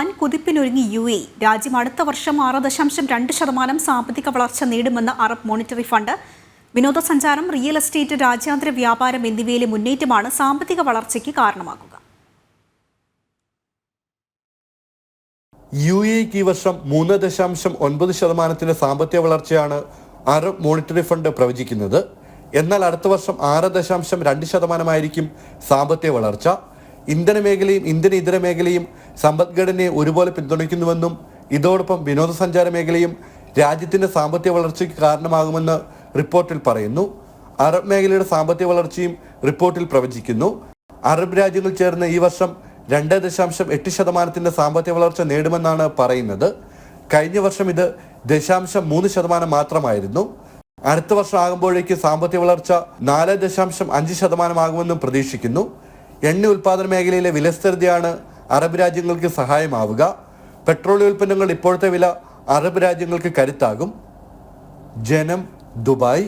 വൻ കുതിപ്പിനൊരുങ്ങി UAE. രാജ്യം അടുത്ത വർഷം 6.2% സാമ്പത്തിക വളർച്ച നേടുമെന്ന് അറബ് മോണിറ്ററി ഫണ്ട്. വിനോദസഞ്ചാരം, റിയൽ എസ്റ്റേറ്റ്, രാജ്യാന്തര വ്യാപാരം എന്നിവയിലെ മുന്നേറ്റമാണ് സാമ്പത്തിക വളർച്ചയ്ക്ക് കാരണമാകുക. UAEക്ക് ഈ വർഷം 3.9% സാമ്പത്തിക വളർച്ചയാണ് അറബ് മോണിറ്ററി ഫണ്ട് പ്രവചിക്കുന്നത്. എന്നാൽ അടുത്ത വർഷം 6.2% സാമ്പത്തിക വളർച്ച. ഇന്ധന മേഖലയും ഇന്ത്യൻ ഇതര മേഖലയും സമ്പദ്ഘടനയെ ഒരുപോലെ പിന്തുണയ്ക്കുന്നുവെന്നും ഇതോടൊപ്പം വിനോദസഞ്ചാര മേഖലയും രാജ്യത്തിന്റെ സാമ്പത്തിക വളർച്ചയ്ക്ക് കാരണമാകുമെന്ന് റിപ്പോർട്ടിൽ പറയുന്നു. അറബ് മേഖലയുടെ സാമ്പത്തിക വളർച്ചയും റിപ്പോർട്ടിൽ പ്രവചിക്കുന്നു. അറബ് രാജ്യങ്ങൾ ചേർന്ന് ഈ വർഷം 2.8% സാമ്പത്തിക വളർച്ച നേടുമെന്നാണ് പറയുന്നത്. കഴിഞ്ഞ വർഷം ഇത് 0.3% മാത്രമായിരുന്നു. അടുത്ത വർഷം ആകുമ്പോഴേക്ക് സാമ്പത്തിക വളർച്ച 4.5% ആകുമെന്നും പ്രതീക്ഷിക്കുന്നു. എണ്ണ ഉൽപ്പാദന മേഖലയിലെ വിലസ്ഥിരതയാണ് അറബ് രാജ്യങ്ങൾക്ക് സഹായമാവുക. പെട്രോളിയം ഉൽപ്പന്നങ്ങൾ ഇപ്പോഴത്തെ വില അറബ് രാജ്യങ്ങൾക്ക് കരുത്താകും. ജനം, ദുബായ്.